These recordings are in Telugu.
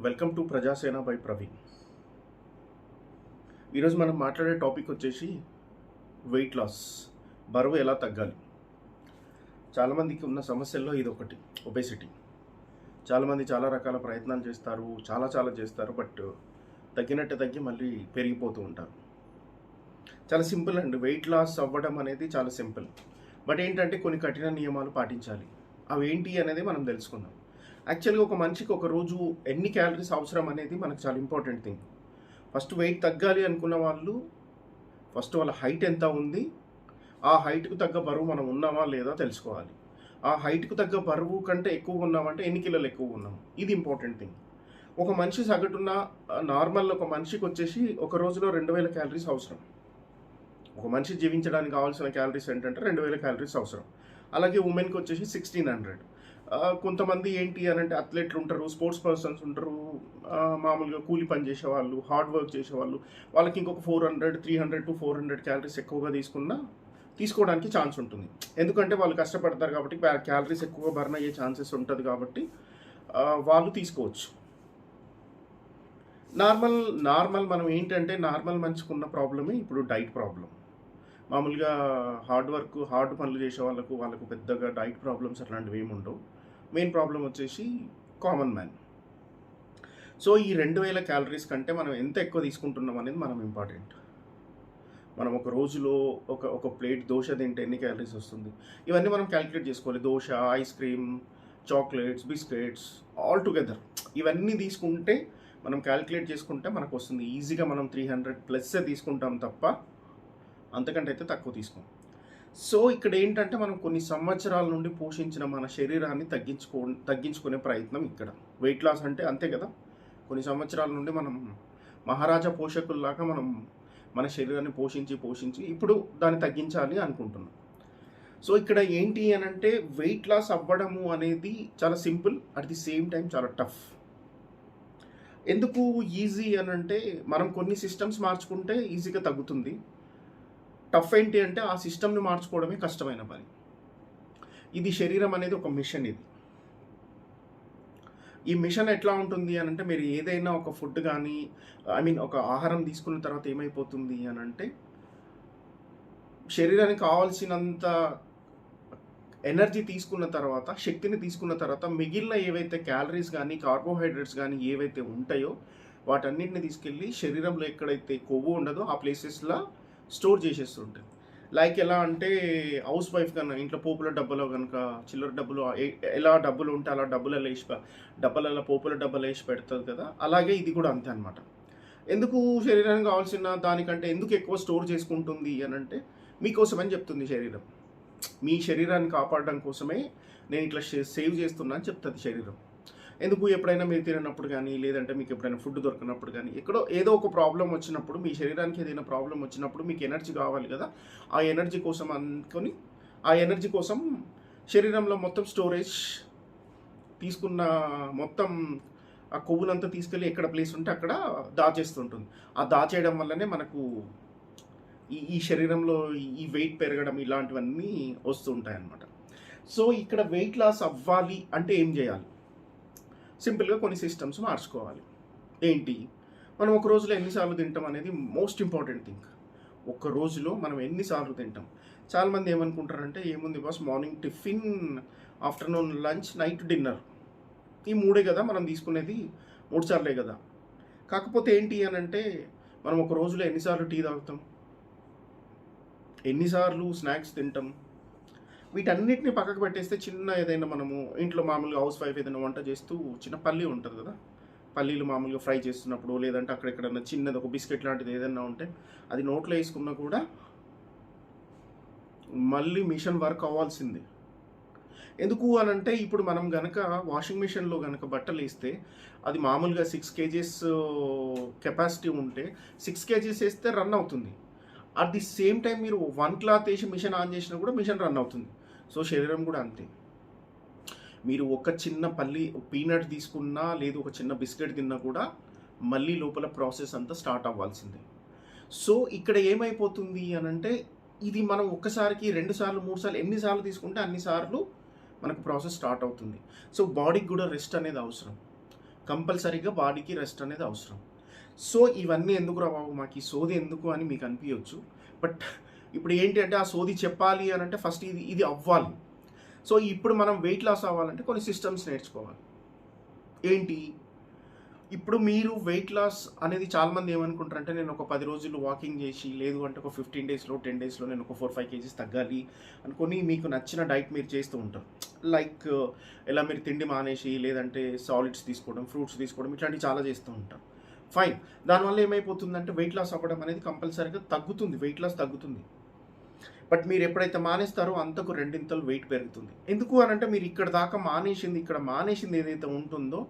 Welcome to Prajasena by Praveen. ఈరోజు మనం మాట్లాడే టాపిక్ వచ్చేసి వెయిట్ లాస్, బరువు ఎలా తగ్గాలి. చాలామందికి ఉన్న సమస్యల్లో ఇది ఒకటి, ఒబేసిటీ. చాలామంది చాలా రకాల ప్రయత్నాలు చేస్తారు, చాలా చేస్తారు, బట్ తగ్గినట్టు తగ్గి మళ్ళీ పెరిగిపోతూ ఉంటారు. చాలా సింపుల్ అండి, వెయిట్ లాస్ అవ్వడం అనేది చాలా సింపుల్. బట్ ఏంటంటే కొన్ని కఠిన నియమాలు పాటించాలి. అవి ఏంటి అనేది మనం తెలుసుకుందాం. యాక్చువల్గా ఒక మనిషికి ఒక రోజు ఎన్ని క్యాలరీస్ అవసరం అనేది మనకు చాలా ఇంపార్టెంట్ థింగ్. ఫస్ట్ వెయిట్ తగ్గాలి అనుకున్న వాళ్ళు ఫస్ట్ వాళ్ళ హైట్ ఎంత ఉంది, ఆ హైట్కు తగ్గ బరువు మనం ఉన్నామా లేదా తెలుసుకోవాలి. ఆ హైట్కు తగ్గ బరువు కంటే ఎక్కువ ఉన్నామంటే ఎన్ని కిలోలు ఎక్కువ ఉన్నాము, ఇది ఇంపార్టెంట్ థింగ్. ఒక మనిషి సగటున నార్మల్ ఒక మనిషికి వచ్చేసి ఒక రోజులో 2000 క్యాలరీస్ అవసరం. ఒక మనిషి జీవించడానికి కావాల్సిన క్యాలరీస్ ఏంటంటే 2000 క్యాలరీస్ అవసరం. అలాగే ఉమెన్కి వచ్చేసి 1600. కొంతమంది ఏంటి అని అంటే అథ్లెట్లు ఉంటారు, స్పోర్ట్స్ పర్సన్స్ ఉంటారు, మామూలుగా కూలి పని చేసేవాళ్ళు, హార్డ్ వర్క్ చేసేవాళ్ళు, వాళ్ళకి ఇంకొక 400, 300 to 400 క్యాలరీస్ ఎక్కువగా తీసుకోవడానికి ఛాన్స్ ఉంటుంది. ఎందుకంటే వాళ్ళు కష్టపడతారు కాబట్టి క్యాలరీస్ ఎక్కువగా బర్న్ అయ్యే ఛాన్సెస్ ఉంటుంది కాబట్టి వాళ్ళు తీసుకోవచ్చు. నార్మల్ మనం ఏంటంటే నార్మల్ మనిషికున్న ప్రాబ్లమే ఇప్పుడు డైట్ ప్రాబ్లం. మామూలుగా హార్డ్ పనులు చేసే వాళ్ళకు పెద్దగా డైట్ ప్రాబ్లమ్స్ అట్లాంటివి ఏమి ఉండవు. మెయిన్ ప్రాబ్లం వచ్చేసి కామన్ మ్యాన్. సో ఈ 2000 క్యాలరీస్ కంటే మనం ఎంత ఎక్కువ తీసుకుంటున్నాం అనేది మనం ఇంపార్టెంట్. మనం ఒక రోజులో ఒక ప్లేట్ దోశ తింటే ఎన్ని క్యాలరీస్ వస్తుంది, ఇవన్నీ మనం క్యాలిక్యులేట్ చేసుకోవాలి. Dosa, ice cream, chocolates, biscuits all together ఇవన్నీ తీసుకుంటే మనం క్యాలిక్యులేట్ చేసుకుంటే మనకు వస్తుంది. ఈజీగా మనం 300+ తీసుకుంటాం తప్ప అంతకంటే అయితే తక్కువ తీసుకోం. సో ఇక్కడ ఏంటంటే మనం కొన్ని సంవత్సరాల నుండి పోషించిన మన శరీరాన్ని తగ్గించుకునే ప్రయత్నం ఇక్కడ. వెయిట్ లాస్ అంటే అంతే కదా, కొన్ని సంవత్సరాల నుండి మనం మహారాజా పోషకుల్లాగా మనం మన శరీరాన్ని పోషించి ఇప్పుడు దాన్ని తగ్గించాలి అనుకుంటున్నాం. సో ఇక్కడ ఏంటి అని అంటే వెయిట్ లాస్ అవ్వడము అనేది చాలా simple, at the same time చాలా టఫ్. ఎందుకు ఈజీ అని అంటే మనం కొన్ని సిస్టమ్స్ మార్చుకుంటే ఈజీగా తగ్గుతుంది. టఫ్ ఏంటి అంటే ఆ సిస్టమ్ని మార్చుకోవడమే కష్టమైన పని. ఇది శరీరం అనేది ఒక మిషన్. ఈ మిషన్ ఎట్లా ఉంటుంది అని అంటే మీరు ఏదైనా ఒక ఫుడ్ కానీ ఒక ఆహారం తీసుకున్న తర్వాత ఏమైపోతుంది అని అంటే శరీరానికి కావాల్సినంత ఎనర్జీ తీసుకున్న తర్వాత, శక్తిని తీసుకున్న తర్వాత మిగిలిన ఏవైతే క్యాలరీస్ కానీ కార్బోహైడ్రేట్స్ కానీ ఏవైతే ఉంటాయో వాటన్నిటిని తీసుకెళ్ళి శరీరంలో ఎక్కడైతే కొవ్వు ఉండదో ఆ ప్లేసెస్లో స్టోర్ చేసేస్తుంటుంది. లైక్ ఎలా అంటే హౌస్ వైఫ్ కన్నా ఇంట్లో పోపుల డబ్బాలో కనుక చిల్లర డబ్బులు ఎలా డబ్బులు ఉంటే అలా డబ్బాలలో పోపుల డబ్బాలు వేసి పెడుతుంది కదా, అలాగే ఇది కూడా అంతే అనమాట. ఎందుకు శరీరానికి కావాల్సిన దానికంటే ఎందుకు ఎక్కువ స్టోర్ చేసుకుంటుంది అని అంటే మీకోసం అని చెప్తుంది శరీరం. మీ శరీరాన్ని కాపాడడం కోసమే నేను ఇట్లా సేవ్ చేస్తున్నా అని చెప్తుంది శరీరం. ఎందుకు ఎప్పుడైనా మీరు తినప్పుడు కానీ లేదంటే మీకు ఎప్పుడైనా ఫుడ్ దొరికినప్పుడు కానీ ఎక్కడో ఏదో ఒక ప్రాబ్లం వచ్చినప్పుడు, మీ శరీరానికి ఏదైనా ప్రాబ్లం వచ్చినప్పుడు మీకు ఎనర్జీ కావాలి కదా, ఆ ఎనర్జీ కోసం అనుకొని ఆ ఎనర్జీ కోసం శరీరంలో మొత్తం స్టోరేజ్ తీసుకున్న మొత్తం ఆ కొవ్వులంతా తీసుకెళ్ళి ఎక్కడ ప్లేస్ ఉంటే అక్కడ దాచేస్తుంటుంది. ఆ దాచేయడం వల్లనే మనకు ఈ శరీరంలో ఈ వెయిట్ పెరగడం ఇలాంటివన్నీ వస్తూ ఉంటాయి అన్నమాట. సో ఇక్కడ వెయిట్ లాస్ అవ్వాలి అంటే ఏం చేయాలి? సింపుల్గా కొన్ని సిస్టమ్స్ మార్చుకోవాలి. ఏంటి, మనం ఒక రోజులో ఎన్నిసార్లు తింటాం అనేది మోస్ట్ ఇంపార్టెంట్ థింగ్. ఒక రోజులో మనం ఎన్నిసార్లు తింటాం. చాలామంది ఏమనుకుంటారంటే ఏముంది boss, morning tiffin, afternoon lunch, night dinner, ఈ 3 కదా మనం తీసుకునేది, 3 సార్లే కదా. కాకపోతే ఏంటి అని అంటే మనం ఒక రోజులో ఎన్నిసార్లు టీ తాగుతాం, ఎన్నిసార్లు స్నాక్స్ తింటాం, వీటన్నిటిని పక్కకు పెట్టేస్తే చిన్న ఏదైనా మనము ఇంట్లో మామూలుగా హౌస్ వైఫ్ ఏదైనా వంట చేస్తూ చిన్న పల్లి ఉంటుంది కదా, పల్లీలు మామూలుగా ఫ్రై చేస్తున్నప్పుడు లేదంటే అక్కడెక్కడన్నా చిన్నది ఒక బిస్కెట్ లాంటిది ఏదైనా ఉంటే అది నోట్లో వేసుకున్నా కూడా మళ్ళీ మిషన్ వర్క్ అవ్వాల్సిందే. ఎందుకు అని అంటే ఇప్పుడు మనం కనుక వాషింగ్ మిషన్లో కనుక బట్టలు వేస్తే అది మామూలుగా 6 kgs కెపాసిటీ ఉంటే 6 kgs వేస్తే రన్ అవుతుంది. అట్ ది సేమ్ టైం మీరు 1 క్లాత్ వేసి మిషన్ ఆన్ చేసినా కూడా మిషన్ రన్ అవుతుంది. సో శరీరం కూడా అంతే. మీరు ఒక చిన్న పీనట్ తీసుకున్నా లేదు ఒక చిన్న బిస్కెట్ తిన్నా కూడా మళ్ళీ లోపల ప్రాసెస్ అంతా స్టార్ట్ అవ్వాల్సిందే. సో ఇక్కడ ఏమైపోతుంది అని అంటే ఇది మనం ఒక్కసారికి 2 సార్లు 3 సార్లు ఎన్నిసార్లు తీసుకుంటే అన్నిసార్లు మనకు ప్రాసెస్ స్టార్ట్ అవుతుంది. సో బాడీకి కూడా రెస్ట్ అనేది అవసరం. కంపల్సరీగా బాడీకి రెస్ట్ అనేది అవసరం. సో ఇవన్నీ ఎందుకురా బాబు మాకు ఈ సోది ఎందుకు అని మీకు అనిపించవచ్చు. బట్ ఇప్పుడు ఏంటి అంటే ఆ సోది చెప్పాలి అని అంటే ఫస్ట్ ఇది ఇది అవ్వాలి. సో ఇప్పుడు మనం వెయిట్ లాస్ అవ్వాలంటే కొన్ని సిస్టమ్స్ నేర్చుకోవాలి. ఏంటి ఇప్పుడు మీరు వెయిట్ లాస్ అనేది చాలామంది ఏమనుకుంటారంటే నేను ఒక 10 రోజులు వాకింగ్ చేసి లేదు అంటే ఒక 15 డేస్లో 10 డేస్లో నేను ఒక 4-5 కేజీస్ తగ్గాలి అనుకొని మీకు నచ్చిన డైట్ మీరు చేస్తూ ఉంటారు. లైక్ ఎలా మీరు తిండి మానేసి లేదంటే సాలిడ్స్ తీసుకోవడం, ఫ్రూట్స్ తీసుకోవడం ఇట్లాంటివి చాలా చేస్తూ ఉంటారు. ఫైన్. దానివల్ల ఏమైపోతుందంటే వెయిట్ లాస్ అవ్వడం అనేది కంపల్సరీగా తగ్గుతుంది, వెయిట్ లాస్ తగ్గుతుంది. బట్ మీరు ఎప్పుడైతే మానేస్తారో అంతకు రెండింతలు వెయిట్ పెరుగుతుంది. ఎందుకు అని అంటే మీరు ఇక్కడ మానేసింది ఏదైతే ఉంటుందో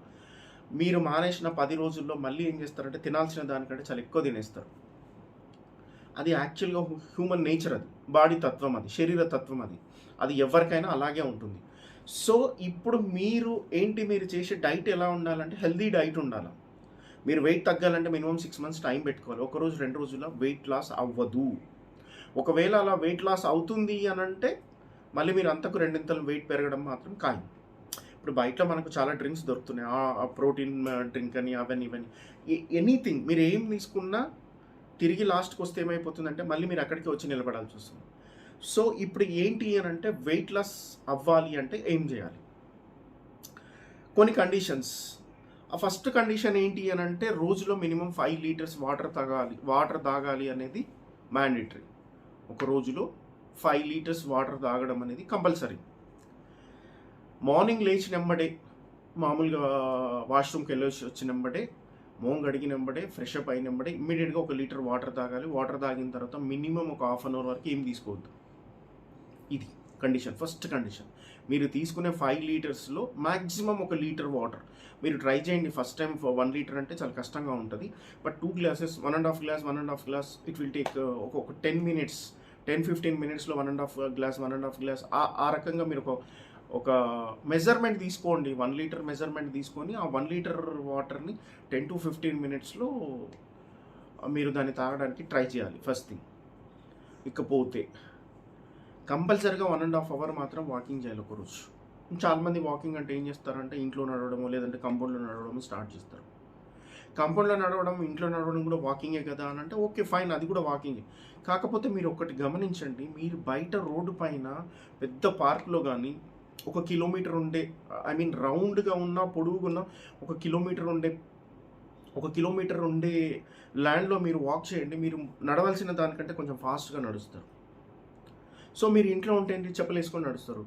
మీరు మానేసిన 10 రోజుల్లో మళ్ళీ ఏం చేస్తారంటే తినాల్సిన దానికంటే చాలా ఎక్కువ తినేస్తారు. అది యాక్చువల్గా హ్యూమన్ నేచర్, అది బాడీ తత్వం, అది శరీర తత్వం, అది ఎవరికైనా అలాగే ఉంటుంది. సో ఇప్పుడు మీరు చేసే డైట్ ఎలా ఉండాలంటే హెల్దీ డైట్ ఉండాలి. మీరు వెయిట్ తగ్గాలంటే మినిమం 6 మంత్స్ టైం పెట్టుకోవాలి. ఒక రోజు 2 రోజుల్లో వెయిట్ లాస్ అవ్వదు. ఒకవేళ అలా వెయిట్ లాస్ అవుతుంది అని అంటే మళ్ళీ మీరు అంతకు రెండింతలు వెయిట్ పెరగడం మాత్రం ఖాయం. ఇప్పుడు బయట మనకు చాలా డ్రింక్స్ దొరుకుతున్నాయి, ప్రోటీన్ డ్రింక్ అని అవన్నీ ఇవన్నీ, ఎనీథింగ్ మీరు ఏం తీసుకున్నా తిరిగి లాస్ట్కి వస్తే ఏమైపోతుందంటే మళ్ళీ మీరు అక్కడికి వచ్చి నిలబడాల్సి వస్తుంది. సో ఇప్పుడు ఏంటి అని అంటే వెయిట్ లాస్ అవ్వాలి అంటే ఏం చేయాలి? కొన్ని కండిషన్స్. ఆ ఫస్ట్ కండిషన్ ఏంటి అని అంటే రోజులో మినిమం 5 లీటర్స్ వాటర్ తాగాలి అనేది మ్యాండేటరీ. ఒక రోజులో 5 లీటర్స్ వాటర్ తాగడం అనేది కంపల్సరీ. మార్నింగ్ లేచినెంబడే మామూలుగా వాష్రూమ్కి వెళ్ళేసి వచ్చినెంబడే మోంగ్ అడిగినెంబడే ఫ్రెష్ అప్ అయినెంబడే ఇమ్మీడియట్గా 1 లీటర్ వాటర్ తాగాలి. వాటర్ తాగిన తర్వాత మినిమం ఒక హాఫ్ అన్ అవర్ వరకు ఏం తీసుకోవద్దు. ఇది కండిషన్, ఫస్ట్ కండిషన్. మీరు తీసుకునే 5 లీటర్స్లో మ్యాక్సిమం 1 లీటర్ వాటర్ మీరు ట్రై చేయండి. ఫస్ట్ టైం 1 లీటర్ అంటే చాలా కష్టంగా ఉంటుంది. But 2 glasses 1.5 glass it will take ఒక 10-15 మినిట్స్లో 1.5 గ్లాస్ ఆ రకంగా మీరు ఒక మెజర్మెంట్ తీసుకోండి. 1 లీటర్ మెజర్మెంట్ తీసుకొని ఆ 1 లీటర్ వాటర్ని 10-15 మినిట్స్లో మీరు దాన్ని తాగడానికి ట్రై చేయాలి ఫస్ట్ థింగ్. ఇకపోతే కంపల్సరీగా 1.5 అవర్ మాత్రం వాకింగ్ చేయాలి ఒకరోజు. చాలామంది వాకింగ్ అంటే ఏం చేస్తారంటే ఇంట్లో నడవడమో లేదంటే కంపౌండ్లో నడవడమో స్టార్ట్ చేస్తారు. కంపౌండ్లో నడవడం, ఇంట్లో నడవడం కూడా వాకింగే కదా అని అంటే ఓకే ఫైన్, అది కూడా వాకింగే. కాకపోతే మీరు ఒకటి గమనించండి, మీరు బయట రోడ్డు పైన పెద్ద పార్క్లో కానీ 1 కిలోమీటర్ ఉండే రౌండ్గా ఉన్న పొడుగున్న 1 కిలోమీటర్ ఉండే ల్యాండ్లో మీరు వాక్ చేయండి. మీరు నడవాల్సిన దానికంటే కొంచెం ఫాస్ట్గా నడుస్తారు. సో మీరు ఇంట్లో ఉంటే ఏంటి, చెప్పులు వేసుకొని నడుస్తారు.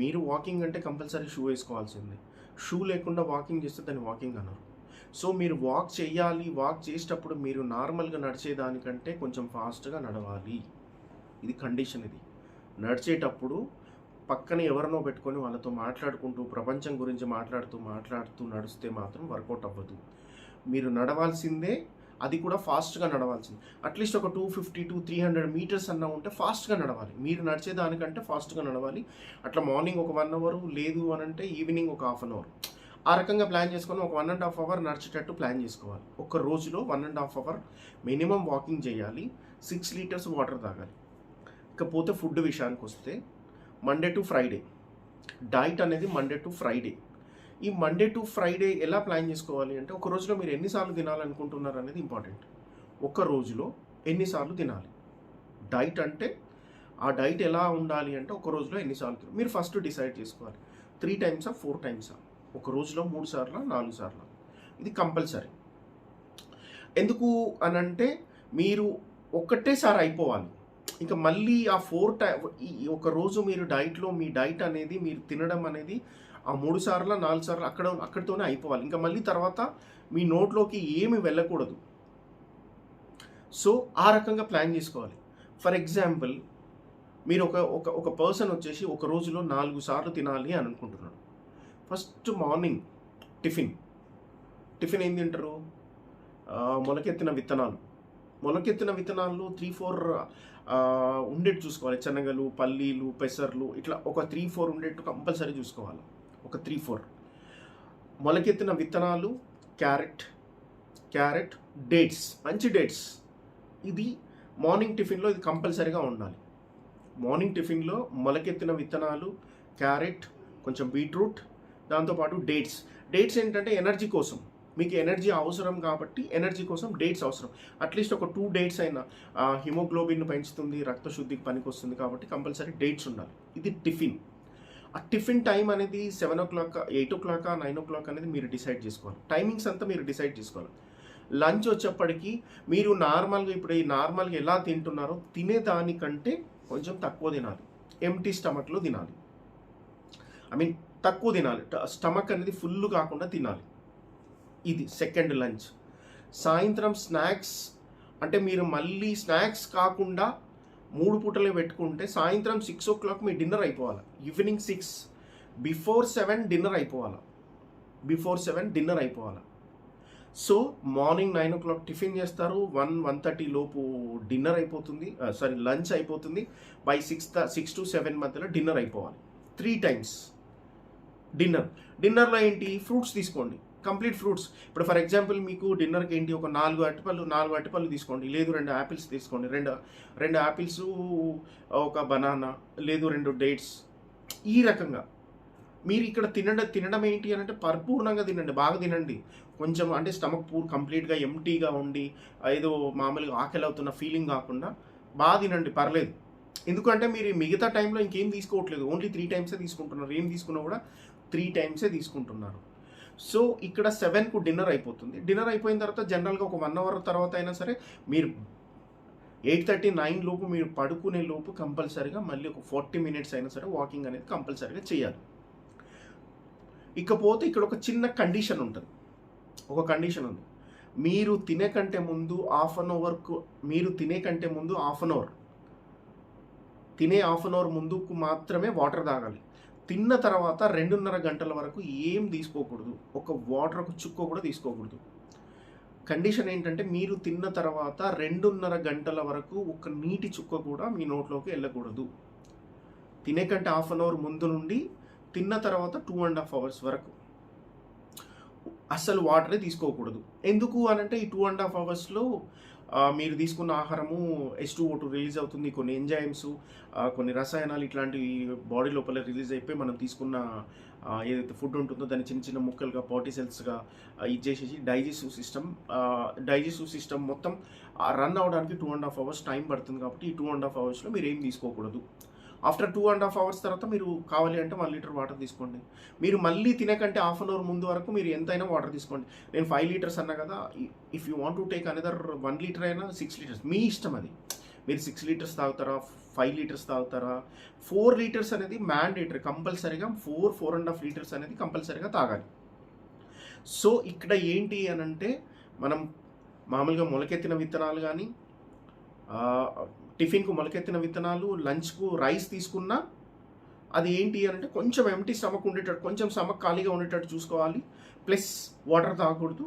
మీరు వాకింగ్ అంటే కంపల్సరీ షూ వేసుకోవాల్సిందే. షూ లేకుండా వాకింగ్ చేస్తే దాన్ని వాకింగ్ అన్నారు. సో మీరు వాక్ చేసేటప్పుడు మీరు నార్మల్గా నడిచేదానికంటే కొంచెం ఫాస్ట్గా నడవాలి. ఇది కండిషన్. ఇది నడిచేటప్పుడు పక్కన ఎవరినో పెట్టుకొని వాళ్ళతో మాట్లాడుకుంటూ ప్రపంచం గురించి మాట్లాడుతూ నడిస్తే మాత్రం వర్కౌట్ అవ్వదు. మీరు నడవాల్సిందే, అది కూడా ఫాస్ట్గా నడవాల్సింది. అట్లీస్ట్ ఒక 250-300 మీటర్స్ అన్నా ఉంటే ఫాస్ట్గా నడవాలి. మీరు నడిచేదానికంటే ఫాస్ట్గా నడవాలి. అట్లా మార్నింగ్ ఒక 1 అవర్, లేదు అని అంటే ఈవినింగ్ ఒక హాఫ్ అన్ అవర్, ఆ రకంగా ప్లాన్ చేసుకొని ఒక 1.5 అవర్ నడిచేటట్టు ప్లాన్ చేసుకోవాలి. ఒక రోజులో 1.5 అవర్ మినిమం వాకింగ్ చేయాలి. 6 లీటర్స్ వాటర్ తాగాలి. ఇకపోతే ఫుడ్ విషయానికి వస్తే మండే టు ఫ్రైడే డైట్ అనేది మండే టు ఫ్రైడే. ఈ మండే టు ఫ్రైడే ఎలా ప్లాన్ చేసుకోవాలి అంటే ఒక రోజులో మీరు ఎన్నిసార్లు తినాలనుకుంటున్నారు అనేది ఇంపార్టెంట్. ఒక రోజులో ఎన్నిసార్లు తినాలి డైట్ అంటే ఆ డైట్ ఎలా ఉండాలి అంటే ఒక రోజులో ఎన్నిసార్లు తినాలి మీరు ఫస్ట్ డిసైడ్ చేసుకోవాలి. 3 టైమ్సా 4 టైమ్సా, ఒక రోజులో 3 సార్లు 4 సార్లు, ఇది కంపల్సరీ. ఎందుకు అనంటే మీరు ఒకటేసారి అయిపోవాలి. ఇంకా మళ్ళీ ఆ 4 ఒక రోజు మీరు డైట్లో మీ డైట్ అనేది మీరు తినడం అనేది ఆ 3 సార్లు 4 సార్లు అక్కడితోనే అయిపోవాలి. ఇంకా మళ్ళీ తర్వాత మీ నోట్లోకి ఏమి వెళ్ళకూడదు. సో ఆ రకంగా ప్లాన్ చేసుకోవాలి. ఫర్ ఎగ్జాంపుల్ మీరు ఒక పర్సన్ వచ్చేసి ఒక రోజులో 4 సార్లు తినాలి అని అనుకుంటున్నాడు. ఫస్ట్ మార్నింగ్ టిఫిన్ ఏం తింటారు? మొలకెత్తిన విత్తనాలు 3-4 ఉండేట్టు చూసుకోవాలి. శనగలు, పల్లీలు, పెసర్లు, ఇట్లా ఒక 3-4 ఉండేట్టు కంపల్సరీ చూసుకోవాలి. ఒక 3-4 మొలకెత్తిన విత్తనాలు, క్యారెట్, డేట్స్, మంచి డేట్స్, ఇది మార్నింగ్ టిఫిన్లో ఇది కంపల్సరీగా ఉండాలి. మార్నింగ్ టిఫిన్లో మొలకెత్తిన విత్తనాలు, క్యారెట్, కొంచెం బీట్రూట్, దాంతోపాటు డేట్స్. డేట్స్ ఏంటంటే ఎనర్జీ కోసం. మీకు ఎనర్జీ అవసరం కాబట్టి ఎనర్జీ కోసం డేట్స్ అవసరం. అట్లీస్ట్ ఒక 2 డేట్స్ అయినా హిమోగ్లోబిన్ పెంచుతుంది, రక్తశుద్ధికి పనికొస్తుంది కాబట్టి కంపల్సరీ డేట్స్ ఉండాలి. ఇది టిఫిన్. ఆ టిఫిన్ టైం అనేది 7:00, 8:00, 9:00 అనేది మీరు డిసైడ్ చేసుకోవాలి. టైమింగ్స్ అంతా మీరు డిసైడ్ చేసుకోవాలి. లంచ్ వచ్చేప్పటికి మీరు నార్మల్గా ఎలా తింటున్నారో తినేదానికంటే కొంచెం తక్కువ తినాలి. ఎంప్టీ స్టమక్లో తినాలి. ఐ మీన్ తక్కువ తినాలి. స్టమక్ అనేది ఫుల్ కాకుండా తినాలి. ఇది సెకండ్ లంచ్. సాయంత్రం స్నాక్స్ అంటే మీరు మళ్ళీ స్నాక్స్ కాకుండా 3 పూటలే పెట్టుకుంటే సాయంత్రం 6:00 మీ డిన్నర్ అయిపోవాలి. ఈవినింగ్ 6 బిఫోర్ 7 డిన్నర్ అయిపోవాలి. సో మార్నింగ్ 9:00 టిఫిన్ చేస్తారు. 1:30 లోపు డిన్నర్ అయిపోతుంది, లంచ్ అయిపోతుంది. బై 6 to 7 మధ్యలో డిన్నర్ అయిపోవాలి. 3 టైమ్స్ డిన్నర్లో ఏంటి, ఫ్రూట్స్ తీసుకోండి, కంప్లీట్ ఫ్రూట్స్. ఇప్పుడు ఫర్ ఎగ్జాంపుల్ మీకు డిన్నర్కి ఏంటి, ఒక 4 అరటిపళ్ళు తీసుకోండి, లేదు 2 యాపిల్స్ తీసుకోండి, రెండు యాపిల్స్, ఒక బనానా, లేదు 2 డేట్స్. ఈ రకంగా మీరు ఇక్కడ తినడం ఏంటి అని అంటే పరిపూర్ణంగా తినండి, బాగా తినండి. కొంచెం అంటే స్టమక్ కంప్లీట్గా ఎంటీగా ఉండి ఏదో మామూలుగా ఆకలి అవుతున్న ఫీలింగ్ కాకుండా బాగా తినండి, పర్లేదు. ఎందుకంటే మీరు మిగతా టైంలో ఇంకేం తీసుకోవట్లేదు, ఓన్లీ 3 టైమ్సే తీసుకుంటున్నారు. ఏం తీసుకున్నా కూడా 3 టైమ్సే తీసుకుంటున్నారు. సో ఇక్కడ 7కు డిన్నర్ అయిపోతుంది. డిన్నర్ అయిపోయిన తర్వాత జనరల్గా ఒక 1 అవర్ తర్వాత అయినా సరే మీరు 8:30, 9 లోపు మీరు పడుకునే లోపు కంపల్సరీగా మళ్ళీ ఒక 40 మినిట్స్ అయినా సరే వాకింగ్ అనేది కంపల్సరీగా చేయాలి. ఇకపోతే ఇక్కడ ఒక చిన్న కండిషన్ ఉంటుంది. మీరు తినే కంటే ముందు హాఫ్ అన్ అవర్ ముందుకు మాత్రమే వాటర్ తాగాలి. తిన్న తర్వాత 2.5 గంటల వరకు ఏం తీసుకోకూడదు. ఒక చుక్క కూడా తీసుకోకూడదు. కండిషన్ ఏంటంటే మీరు తిన్న తర్వాత 2.5 గంటల వరకు ఒక నీటి చుక్క కూడా మీ నోట్లోకి వెళ్ళకూడదు. తినే కంటే హాఫ్ అన్ అవర్ ముందు నుండి తిన్న తర్వాత 2.5 అవర్స్ వరకు అస్సలు వాటరే తీసుకోకూడదు. ఎందుకు అనంటే ఈ 2.5 అవర్స్లో మీరు తీసుకున్న ఆహారము H2O2 రిలీజ్ అవుతుంది. కొన్ని ఎంజైమ్స్, కొన్ని రసాయనాలు ఇట్లాంటివి బాడీ లోపల రిలీజ్ అయిపోయి మనం తీసుకున్న ఏదైతే ఫుడ్ ఉంటుందో దాన్ని చిన్న చిన్న ముక్కలుగా పార్టీ సెల్స్గా ఇచ్చేసేసి డైజెస్టివ్ సిస్టమ్ మొత్తం రన్ అవడానికి 2.5 అవర్స్ టైం పడుతుంది. కాబట్టి ఈ 2.5 అవర్స్లో మీరు ఏం తీసుకోకూడదు. ఆఫ్టర్ 2.5 అవర్స్ తర్వాత మీరు కావాలి అంటే 1 లీటర్ వాటర్ తీసుకోండి. మీరు మళ్ళీ తినకంటే హాఫ్ అన్ అవర్ ముందు వరకు మీరు ఎంతైనా వాటర్ తీసుకోండి. నేను 5 లీటర్స్ అన్నా కదా, if you want to take another 1 litre అయినా 6 లీటర్స్ మీ ఇష్టం. అది మీరు 6 లీటర్స్ తాగుతారా, 5 లీటర్స్ తాగుతారా. 4 లీటర్స్ అనేది మ్యాండేటరీ, కంపల్సరీగా 4.5 లీటర్స్ అనేది కంపల్సరీగా తాగాలి. సో ఇక్కడ ఏంటి అని అంటే మనం మామూలుగా మొలకెత్తిన విత్తనాలు కానీ, టిఫిన్కు మొలకెత్తిన విత్తనాలు, లంచ్కు రైస్ తీసుకున్నా అది ఏంటి అని అంటే కొంచెం ఎంటీ స్టమక్ ఉండేటట్టు, కొంచెం స్టమక్ ఖాళీగా ఉండేటట్టు చూసుకోవాలి. ప్లస్ వాటర్ తాగకూడదు.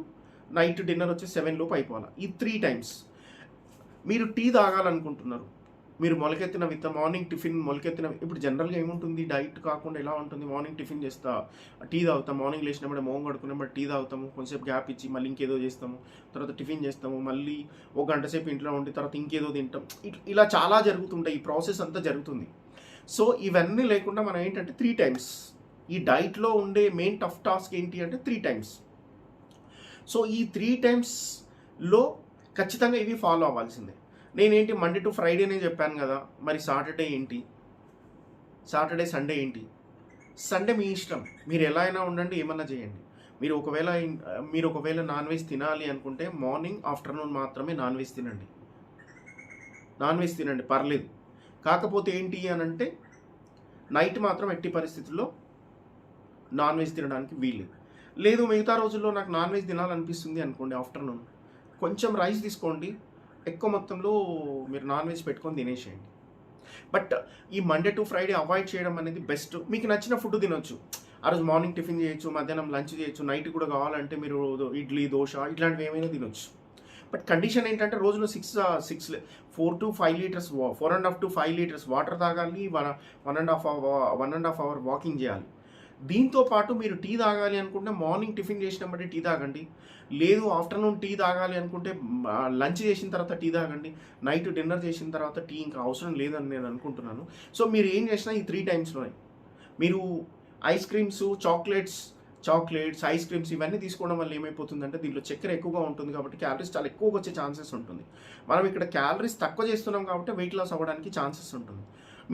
నైట్ డిన్నర్ వచ్చి 7 లోపు అయిపోవాలి. ఈ 3 టైమ్స్. మీరు టీ తాగాలనుకుంటున్నారు, మీరు మార్నింగ్ టిఫిన్ ఇప్పుడు జనరల్గా ఏముంటుంది, డైట్ కాకుండా ఎలా ఉంటుంది, మార్నింగ్ టిఫిన్ చేస్తా, టీ తాగుతాం, మార్నింగ్ లేచినప్పుడు మొహం కడుకున్నప్పుడు టీ తాగుతాము, కొంచెంసేపు గ్యాప్ ఇచ్చి మళ్ళీ ఇంకేదో చేస్తాము, తర్వాత టిఫిన్ చేస్తాము, మళ్ళీ ఒక గంట సేపు ఇంట్లో ఉండి తర్వాత ఇంకేదో తింటాం. ఇలా చాలా జరుగుతుంటాయి, ఈ ప్రాసెస్ అంతా జరుగుతుంది. సో ఇవన్నీ లేకుండా మనం ఏంటంటే 3 టైమ్స్. ఈ డైట్లో ఉండే మెయిన్ టఫ్ టాస్క్ ఏంటి అంటే 3 టైమ్స్. సో ఈ 3 టైమ్స్లో ఖచ్చితంగా ఇవి ఫాలో అవ్వాల్సిందే. నేనేంటి మండే టు ఫ్రైడేనే చెప్పాను కదా, మరి సాటర్డే ఏంటి, సండే ఏంటి? సండే మీ ఇష్టం, మీరు ఎలా అయినా ఉండండి, ఏమన్నా చేయండి. మీరు ఒకవేళ నాన్ వెజ్ తినాలి అనుకుంటే మార్నింగ్, ఆఫ్టర్నూన్ మాత్రమే నాన్ వెజ్ తినండి, పర్లేదు. కాకపోతే ఏంటి అని అంటే నైట్ మాత్రం ఎట్టి పరిస్థితుల్లో నాన్ వెజ్ తినడానికి వీల్లేదు. లేదు మిగతా రోజుల్లో నాకు నాన్ వెజ్ తినాలనిపిస్తుంది అనుకోండి, ఆఫ్టర్నూన్ కొంచెం రైస్ తీసుకోండి, ఎక్కువ మొత్తంలో మీరు నాన్ వెజ్ పెట్టుకొని తినేసేయండి. బట్ ఈ మండే టు ఫ్రైడే అవాయిడ్ చేయడం అనేది బెస్ట్. మీకు నచ్చిన ఫుడ్ తినొచ్చు. ఆ రోజు మార్నింగ్ టిఫిన్ చేయొచ్చు, మధ్యాహ్నం లంచ్ చేయొచ్చు, నైట్ కూడా కావాలంటే మీరు ఇడ్లీ, దోశ ఇట్లాంటివి ఏమైనా తినొచ్చు. బట్ కండిషన్ ఏంటంటే రోజులో 4 to 5 litres 4.5 to 5 litres water తాగాలి, 1.5 అవర్ వాకింగ్ చేయాలి. దీంతో పాటు మీరు టీ తాగాలి అనుకుంటే మార్నింగ్ టిఫిన్ చేసినప్పుడు టీ తాగండి, లేదు ఆఫ్టర్నూన్ టీ తాగాలి అనుకుంటే లంచ్ చేసిన తర్వాత టీ తాగండి, నైట్ డిన్నర్ చేసిన తర్వాత టీ ఇంకా అవసరం లేదని నేను అనుకుంటున్నాను. సో మీరు ఏం చేసినా ఈ 3 టైమ్స్లోనే మీరు ice creams, chocolates chocolates, ice creams ఇవన్నీ తీసుకోవడం వల్ల ఏమైపోతుందంటే దీంట్లో చక్కెర ఎక్కువగా ఉంటుంది కాబట్టి క్యాలరీస్ చాలా ఎక్కువగా వచ్చే ఛాన్సెస్ ఉంటుంది. మనం ఇక్కడ క్యాలరీస్ తక్కువ చేస్తున్నాం కాబట్టి వెయిట్ లాస్ అవ్వడానికి ఛాన్సెస్ ఉంటుంది.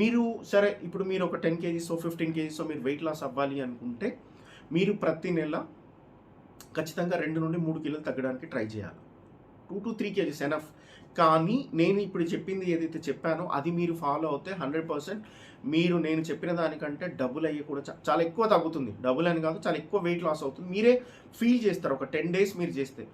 మీరు సరే ఇప్పుడు మీరు ఒక 10 కేజీసో 15 కేజీసో మీరు వెయిట్ లాస్ అవ్వాలి అనుకుంటే మీరు ప్రతి నెల ఖచ్చితంగా 2 నుండి 3 కిలోలు తగ్గడానికి ట్రై చేయాలి. 2-3 కేజీస్ ఎనఫ్. కానీ నేను ఇప్పుడు చెప్పింది ఏదైతే చెప్పానో అది మీరు ఫాలో అవుతే 100% మీరు నేను చెప్పిన దానికంటే డబుల్ అయ్యి కూడా చాలా ఎక్కువ తగ్గుతుంది. డబుల్ అని కాదు, చాలా ఎక్కువ వెయిట్ లాస్ అవుతుంది. మీరే ఫీల్ చేస్తారు ఒక 10 డేస్ మీరు చేస్తే.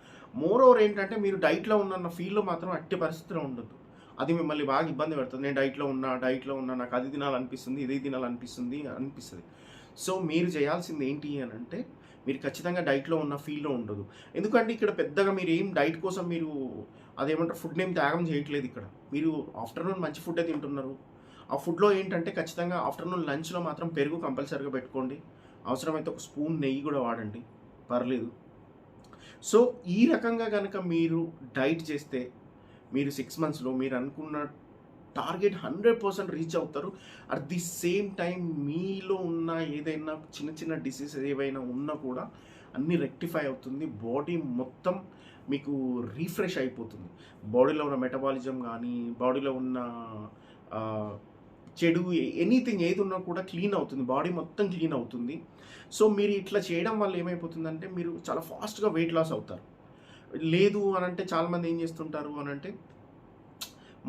మోర్ ఓవర్ ఏంటంటే మీరు డైట్లో ఉన్న ఫీల్డ్లో మాత్రం అట్టి పరిస్థితిలో ఉండదు. అది మిమ్మల్ని బాగా ఇబ్బంది పెడుతుంది. నేను డైట్లో ఉన్నా నాకు అది తినాలనిపిస్తుంది, ఇది తినాలనిపిస్తుంది అనిపిస్తుంది. సో మీరు చేయాల్సింది ఏంటి అని అంటే మీరు ఖచ్చితంగా డైట్లో ఉన్న ఫీల్డ్లో ఉండదు. ఎందుకంటే ఇక్కడ పెద్దగా మీరు ఏం డైట్ కోసం మీరు అదేమంటారు ఫుడ్ నేమ్ త్యాగం చేయట్లేదు. ఇక్కడ మీరు ఆఫ్టర్నూన్ మంచి ఫుడ్డే తింటున్నారు. ఆ ఫుడ్లో ఏంటంటే ఖచ్చితంగా ఆఫ్టర్నూన్ లంచ్లో మాత్రం పెరుగు కంపల్సరీగా పెట్టుకోండి. అవసరమైతే ఒక స్పూన్ నెయ్యి కూడా వాడండి, పర్లేదు. సో ఈ రకంగా కనుక మీరు డైట్ చేస్తే మీరు 6 మంత్స్లో మీరు అనుకున్న టార్గెట్ 100% రీచ్ అవుతారు. అట్ ది సేమ్ టైం మీలో ఉన్న ఏదైనా చిన్న చిన్న డిసీజెస్ ఏవైనా ఉన్నా కూడా అన్నీ రెక్టిఫై అవుతుంది. బాడీ మొత్తం మీకు రీఫ్రెష్ అయిపోతుంది. బాడీలో ఉన్న మెటబాలిజం కానీ బాడీలో ఉన్న చెడు ఎనీథింగ్ ఏది ఉన్నా కూడా క్లీన్ అవుతుంది. బాడీ మొత్తం క్లీన్ అవుతుంది. సో మీరు ఇట్లా చేయడం వల్ల ఏమైపోతుందంటే మీరు చాలా ఫాస్ట్గా వెయిట్ లాస్ అవుతారు. లేదు అనంటే చాలామంది ఏం చేస్తుంటారు అనంటే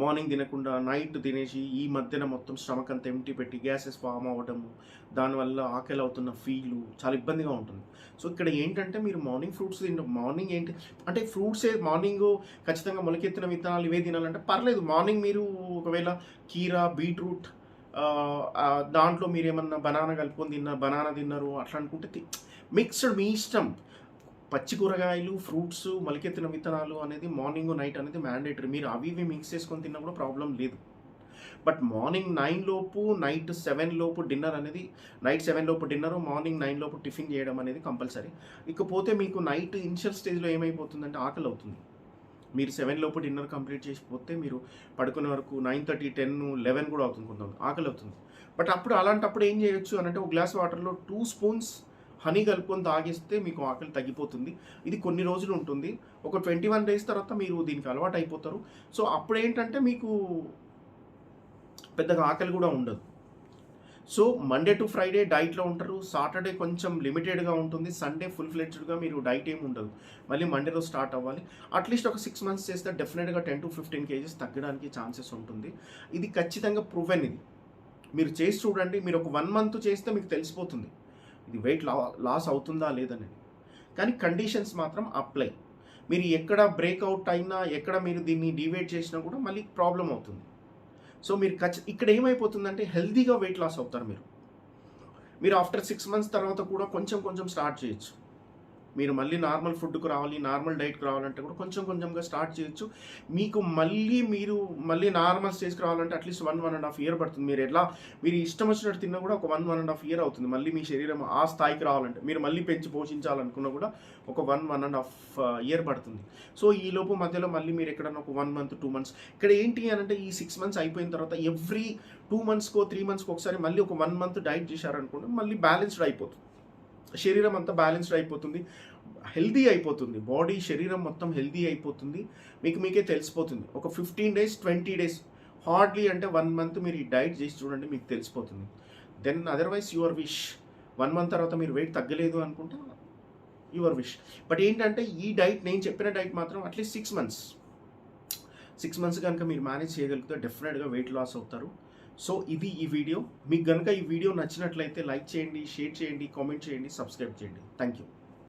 మార్నింగ్ తినకుండా నైట్ తినేసి ఈ మధ్యన మొత్తం స్టమక్ అంతా ఎంటీ పెట్టి గ్యాసెస్ ఫామ్ అవ్వడము, దానివల్ల ఆకలి అవుతున్న ఫీలు చాలా ఇబ్బందిగా ఉంటుంది. సో ఇక్కడ ఏంటంటే మీరు మార్నింగ్ ఫ్రూట్స్ మార్నింగ్ ఏంటి అంటే ఫ్రూట్సే మార్నింగ్ ఖచ్చితంగా మొలకెత్తిన విత్తనాలు ఇవే తినాలంటే పర్లేదు. మార్నింగ్ మీరు ఒకవేళ కీరా, బీట్రూట్ దాంట్లో మీరు ఏమన్నా బనానా కలుపుకొని బనానా తిన్నారు అట్లా అనుకుంటే మిక్స్డ్ మీ ఇష్టం. పచ్చి కూరగాయలు, ఫ్రూట్స్, మొలకెత్తిన విత్తనాలు అనేది మార్నింగ్ నైట్ అనేది మ్యాండేటరీ. మీరు అవి ఇవి మిక్స్ చేసుకొని తిన్నా కూడా ప్రాబ్లం లేదు. బట్ మార్నింగ్ 9 లోపు నైట్ 7 లోపు డిన్నర్ అనేది నైట్ 7 లోపు డిన్నర్, మార్నింగ్ 9 లోపు టిఫిన్ చేయడం అనేది కంపల్సరీ. ఇకపోతే మీకు నైట్ ఇనిషియల్ స్టేజ్లో ఏమైపోతుందంటే ఆకలి అవుతుంది. మీరు 7 లోపు డిన్నర్ కంప్లీట్ చేసిపోతే మీరు పడుకునే వరకు 9:30, 10, 11 కూడా అవుతుంది, కొంతమంది ఆకలి అవుతుంది. బట్ అలాంటప్పుడు ఏం చేయొచ్చు అనంటే ఒక గ్లాస్ వాటర్లో 2 స్పూన్స్ హనీ కలుపుకొని తాగేస్తే మీకు ఆకలి తగ్గిపోతుంది. ఇది కొన్ని రోజులు ఉంటుంది. ఒక 21 డేస్ తర్వాత మీరు దీనికి అలవాటు అయిపోతారు. సో అప్పుడు ఏంటంటే మీకు పెద్దగా ఆకలి కూడా ఉండదు. సో మండే టు ఫ్రైడే డైట్లో ఉంటారు. సాటర్డే కొంచెం లిమిటెడ్గా ఉంటుంది. సండే ఫుల్ ఫ్లెడ్జ్డ్గా మీరు డైట్ ఏమి ఉండదు. మళ్ళీ మండే రోజు స్టార్ట్ అవ్వాలి. అట్లీస్ట్ ఒక 6 మంత్స్ చేస్తే డెఫినెట్గా 10-15 కేజీస్ తగ్గడానికి ఛాన్సెస్ ఉంటుంది. ఇది ఖచ్చితంగా ప్రూవెన్. ఇది మీరు చేసి చూడండి. మీరు ఒక 1 మంత్ చేస్తే మీకు తెలిసిపోతుంది ఇది వెయిట్ లాస్ అవుతుందా లేదనేది. కానీ కండిషన్స్ మాత్రం అప్లై. మీరు ఎక్కడ బ్రేక్అవుట్ అయినా, ఎక్కడ మీరు దీన్ని డివైడ్ చేసినా కూడా మళ్ళీ ప్రాబ్లం అవుతుంది. సో మీరు ఇక్కడ ఏమైపోతుందంటే హెల్తీగా వెయిట్ లాస్ అవుతారు. మీరు ఆఫ్టర్ 6 మంత్స్ తర్వాత కూడా కొంచెం స్టార్ట్ చేయొచ్చు. మీరు మళ్ళీ నార్మల్ ఫుడ్కు రావాలి, నార్మల్ డైట్కి రావాలంటే కూడా కొంచెంగా స్టార్ట్ చేయొచ్చు. మీకు మళ్ళీ నార్మల్ స్టేజ్కి రావాలంటే అట్లీస్ట్ 1-1.5 ఇయర్ పడుతుంది. మీరు ఇష్టం వచ్చినట్టు తిన్నా కూడా ఒక 1-1.5 ఇయర్ అవుతుంది. మళ్ళీ మీ శరీరం ఆ స్థాయికి రావాలంటే మీరు మళ్ళీ పెంచి పోషించాలనుకున్నా కూడా ఒక 1-1.5 ఇయర్ పడుతుంది. సో ఈ లోపు మధ్యలో మళ్ళీ మీరు ఎక్కడన్నా ఒక 1 మంత్ 2 మంత్స్ ఇక్కడ ఏంటి అని అంటే ఈ 6 మంత్స్ అయిపోయిన తర్వాత ఎవ్రీ 2 మంత్స్కో 3 మంత్స్కో ఒకసారి మళ్ళీ ఒక 1 మంత్ డైట్ చేశారనుకోండి, మళ్ళీ బ్యాలెన్స్డ్ అయిపోతుంది. శరీరం అంతా బ్యాలెన్స్డ్ అయిపోతుంది, హెల్తీ అయిపోతుంది. బాడీ శరీరం మొత్తం హెల్తీ అయిపోతుంది. మీకే తెలిసిపోతుంది. ఒక 15 డేస్ 20 డేస్ హార్డ్లీ అంటే 1 మంత్ మీరు ఈ డైట్ చేసి చూడండి, మీకు తెలిసిపోతుంది. Then otherwise your wish. 1 month తర్వాత మీరు వెయిట్ తగ్గలేదు అనుకుంటే యువర్ విష్. బట్ ఏంటంటే ఈ డైట్ నేను చెప్పిన డైట్ మాత్రం అట్లీస్ట్ 6 మంత్స్ కనుక మీరు మేనేజ్ చేయగలిగితే డెఫినెట్గా వెయిట్ లాస్ అవుతారు. సో ఇది ఈ వీడియో. మీకు కనుక ఈ వీడియో నచ్చినట్లయితే లైక్ చేయండి, షేర్ చేయండి, కామెంట్ చేయండి, సబ్స్క్రైబ్ చేయండి. Thank you.